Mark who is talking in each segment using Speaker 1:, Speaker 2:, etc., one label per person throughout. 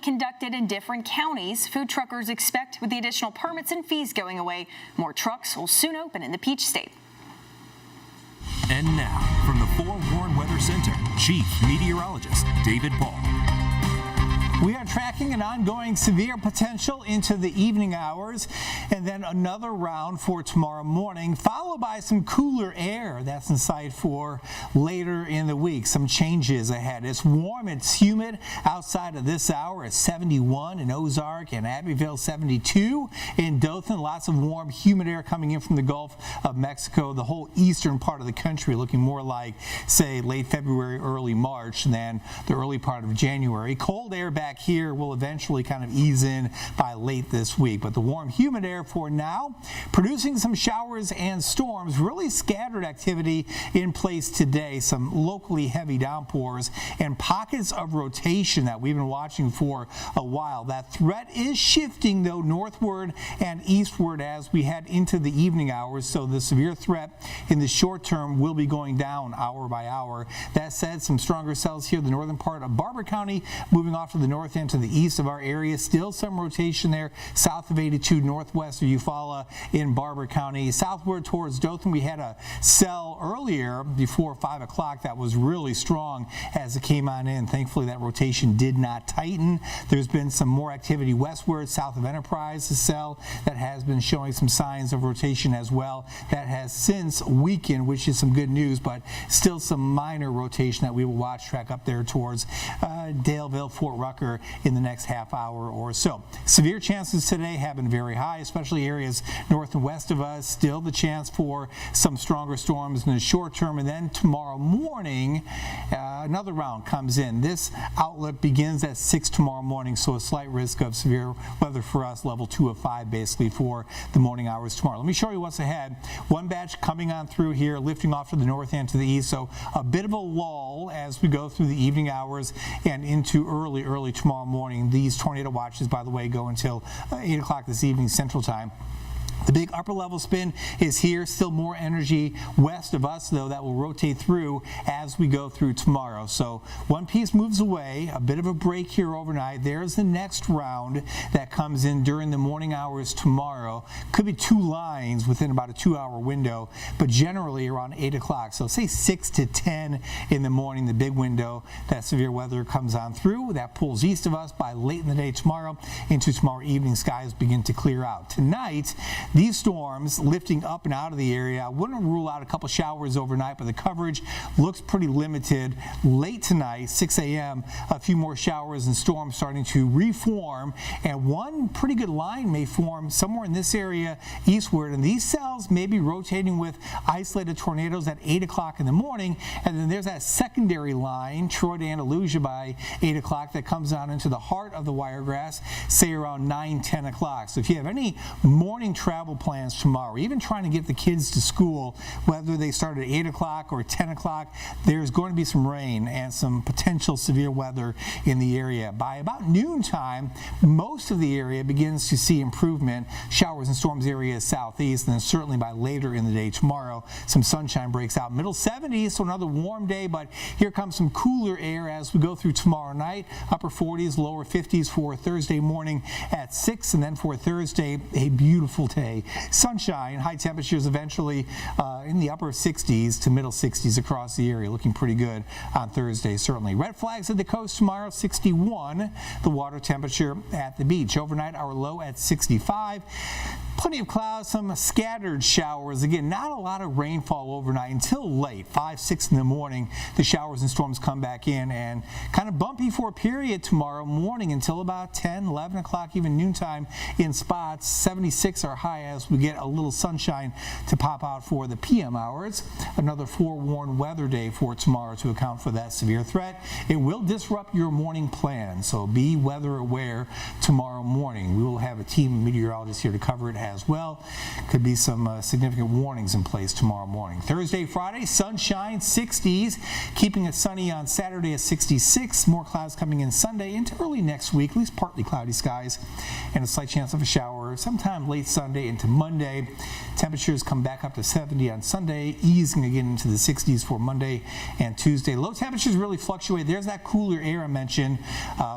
Speaker 1: Conducted in different counties. Food truckers expect with the additional permits and fees going away, more trucks will soon open in the Peach State.
Speaker 2: And now, from the Forewarn Weather Center, Chief Meteorologist David Paul.
Speaker 3: We are tracking an ongoing severe potential into the evening hours, and then another round for tomorrow morning, followed by some cooler air that's in sight for later in the week. Some changes ahead. It's warm, it's humid outside of this hour. It's 71 in Ozark and Abbeville, 72 in Dothan. Lots of warm, humid air coming in from the Gulf of Mexico. The whole eastern part of the country looking more like, say, late February, early March than the early part of January. Cold air back here will eventually kind of ease in by late this week, but the warm, humid air for now producing some showers and storms. Really scattered activity in place today. Some locally heavy downpours and pockets of rotation that we've been watching for a while. That threat is shifting though northward and eastward as we head into the evening hours, so the severe threat in the short term will be going down hour by hour. That said, some stronger cells here in the northern part of Barber County, moving off to the north end to the east of our area. Still some rotation there south of 82 northwest of Eufaula in Barber County. Southward towards Dothan, we had a cell earlier before 5 o'clock that was really strong as it came on in. Thankfully, that rotation did not tighten. There's been some more activity westward south of Enterprise, a cell that has been showing some signs of rotation as well. That has since weakened, which is some good news, but still some minor rotation that we will watch track up there towards Daleville, Fort Rucker in the next half hour or so. Severe chances today have been very high, especially areas north and west of us. Still the chance for some stronger storms in the short term, and then tomorrow morning another round comes in. This outlook begins at 6 tomorrow morning, so a slight risk of severe weather for us, level 2 of 5 basically for the morning hours tomorrow. Let me show you what's ahead. One batch coming on through here, lifting off to the north and to the east, so a bit of a lull as we go through the evening hours and into early tomorrow morning. These tornado watches, by the way, go until 8 o'clock this evening Central Time. The big upper level spin is here. Still more energy west of us, though, that will rotate through as we go through tomorrow. So one piece moves away, a bit of a break here overnight. There's the next round that comes in during the morning hours tomorrow. Could be 2 lines within about a 2-hour window, but generally around 8 o'clock. So say 6 to 10 in the morning, the big window that severe weather comes on through. That pulls east of us by late in the day tomorrow. Into tomorrow evening, skies begin to clear out. Tonight, these storms lifting up and out of the area. I wouldn't rule out a couple showers overnight, but the coverage looks pretty limited. Late tonight, 6 a.m., a few more showers and storms starting to reform, and one pretty good line may form somewhere in this area eastward, and these cells may be rotating with isolated tornadoes at 8 o'clock in the morning, and then there's that secondary line, Troy to Andalusia by 8 o'clock, that comes on into the heart of the Wiregrass, say around 9-10 o'clock. So if you have any morning travel plans tomorrow, even trying to get the kids to school, whether they start at 8 o'clock or 10 o'clock, there's going to be some rain and some potential severe weather in the area. By about noontime, most of the area begins to see improvement. Showers and storms areas southeast, and then certainly by later in the day tomorrow, some sunshine breaks out. Middle 70s, so another warm day, but here comes some cooler air as we go through tomorrow night. Upper 40s, lower 50s for Thursday morning at 6, and then for Thursday, a beautiful day. Sunshine, high temperatures eventually in the upper 60s to middle 60s across the area, looking pretty good on Thursday, certainly. Red flags at the coast tomorrow, 61, the water temperature at the beach. Overnight, our low at 65. Plenty of clouds, some scattered showers. Again, not a lot of rainfall overnight until late, 5, 6 in the morning. The showers and storms come back in, and kind of bumpy for a period tomorrow morning until about 10, 11 o'clock, even noontime in spots. 76 are high as we get a little sunshine to pop out for the PM hours. Another forewarned weather day for tomorrow to account for that severe threat. It will disrupt your morning plan, so be weather aware tomorrow morning. We will have a team of meteorologists here to cover it as well. Could be some significant warnings in place tomorrow morning. Thursday, Friday, sunshine, 60s, keeping it sunny on Saturday at 66. More clouds coming in Sunday into early next week, at least partly cloudy skies, and a slight chance of a shower hour, sometime late Sunday into Monday. Temperatures come back up to 70 on Sunday, easing again into the 60s for Monday and Tuesday. Low temperatures really fluctuate. There's that cooler air I mentioned.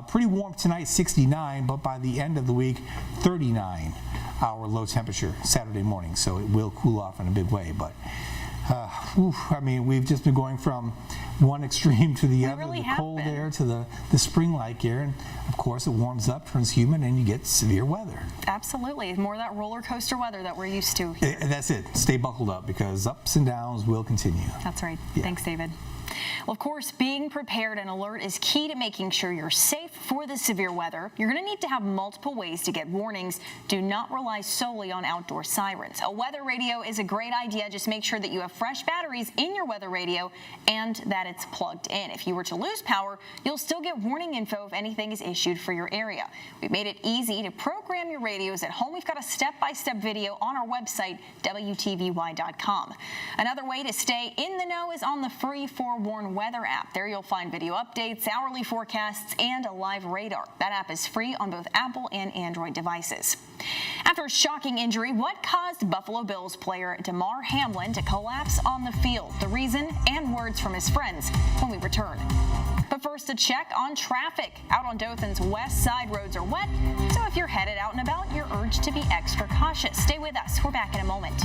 Speaker 3: Pretty warm tonight, 69, but by the end of the week, 39 our low temperature Saturday morning. So it will cool off in a big way. But I mean, we've just been going from one extreme to the other,
Speaker 1: really
Speaker 3: the
Speaker 1: have
Speaker 3: cold
Speaker 1: been.
Speaker 3: air to the spring-like air, and of course it warms up, turns humid, and you get severe weather.
Speaker 1: Absolutely. More of that roller coaster weather that we're used to.
Speaker 3: That's it. Stay buckled up because ups and downs will continue.
Speaker 1: That's right.
Speaker 3: Yeah.
Speaker 1: Thanks, David. Well, of course, being prepared and alert is key to making sure you're safe for the severe weather. You're going to need to have multiple ways to get warnings. Do not rely solely on outdoor sirens. A weather radio is a great idea. Just make sure that you have fresh batteries in your weather radio and that it's plugged in. If you were to lose power, you'll still get warning info if anything is issued for your area. We've made it easy to program your radios at home. We've got a step-by-step video on our website, WTVY.com. Another way to stay in the know is on the free Forewarn weather app. There you'll find video updates, hourly forecasts, and a live radar. That app is free on both Apple and Android devices. After a shocking injury, what caused Buffalo Bills player Damar Hamlin to collapse on the field? The reason and words from his friends when we return. But first, a check on traffic. Out on Dothan's west side, roads are wet, so if you're headed out and about, you're urged to be extra cautious. Stay with us. We're back in a moment.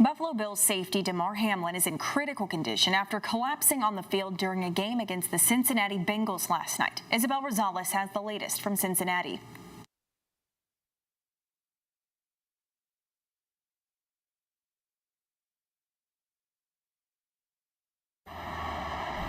Speaker 1: Buffalo Bills safety Damar Hamlin is in critical condition after collapsing on the field during a game against the Cincinnati Bengals last night. Isabel Rosales has the latest from Cincinnati.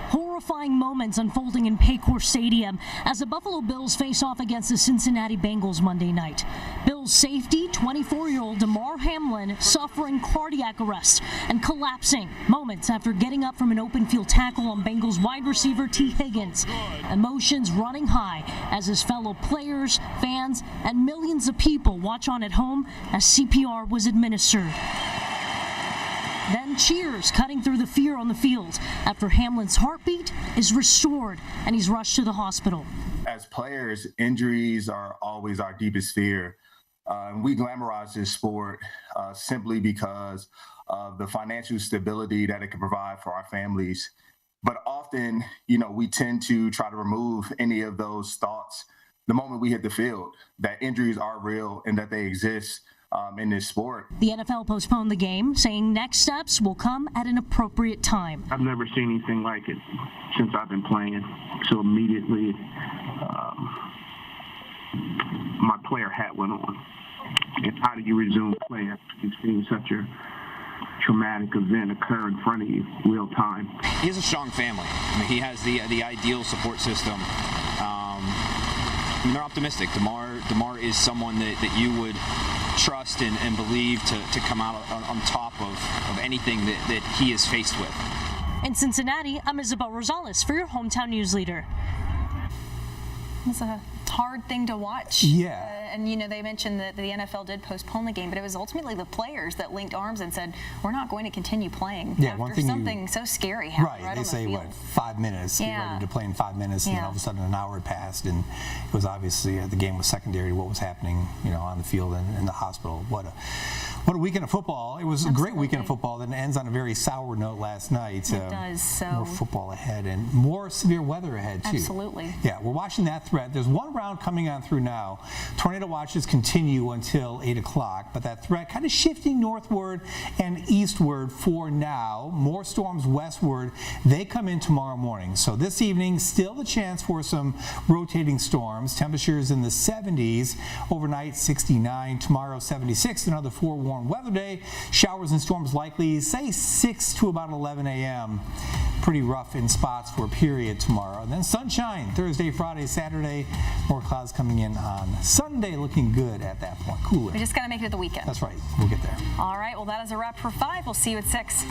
Speaker 4: Horrifying moments unfolding in Paycor Stadium as the Buffalo Bills face off against the Cincinnati Bengals Monday night. Bills safety, 24-year-old Damar Hamlin, suffering cardiac arrest and collapsing moments after getting up from an open field tackle on Bengals wide receiver T. Higgins. Emotions running high as his fellow players, fans, and millions of people watch on at home as CPR was administered. Then cheers cutting through the fear on the field after Hamlin's heartbeat is restored and he's rushed to the hospital.
Speaker 5: As players, injuries are always our deepest fear. We glamorize this sport simply because of the financial stability that it can provide for our families. But often, we tend to try to remove any of those thoughts the moment we hit the field, that injuries are real and that they exist in this sport.
Speaker 4: The NFL postponed the game, saying next steps will come at an appropriate time.
Speaker 6: I've never seen anything like it since I've been playing. So immediately, my player hat went on. And how do you resume play after you've seen such a traumatic event occur in front of you real time?
Speaker 7: He has a strong family. I mean, he has the ideal support system. They're optimistic. Damar is someone that you would trust and believe to come out on top of anything that he is faced with.
Speaker 4: In Cincinnati, I'm Isabel Rosales for your Hometown News Leader.
Speaker 1: It's a hard thing to watch.
Speaker 3: Yeah.
Speaker 1: And, they mentioned that the NFL did postpone the game, but it was ultimately the players that linked arms and said, we're not going to continue playing after something so scary happened right
Speaker 3: they
Speaker 1: on
Speaker 3: say,
Speaker 1: the field.
Speaker 3: 5 minutes, get ready to play in 5 minutes, and then all of a sudden an hour had passed, and it was obviously the game was secondary to what was happening, on the field and in the hospital. What a weekend of football. It was a great weekend of football that ends on a very sour note last night.
Speaker 1: It does. So
Speaker 3: more football ahead and more severe weather ahead, too.
Speaker 1: Absolutely.
Speaker 3: Yeah, we're watching that threat. There's one round coming on through now. Tornado watches continue until 8 o'clock, but that threat kind of shifting northward and eastward for now. More storms westward. They come in tomorrow morning. So this evening, still the chance for some rotating storms. Temperatures in the 70s. Overnight, 69. Tomorrow, 76. Another forewarned weather day. Showers and storms likely, say 6 to about 11 a.m. Pretty rough in spots for a period tomorrow. And then sunshine Thursday, Friday, Saturday. More clouds coming in on Sunday, looking good at that point. Cooler.
Speaker 1: We just got to make it to the weekend.
Speaker 3: That's right. We'll get there.
Speaker 1: All right. Well, that is a wrap for 5. We'll see you at 6.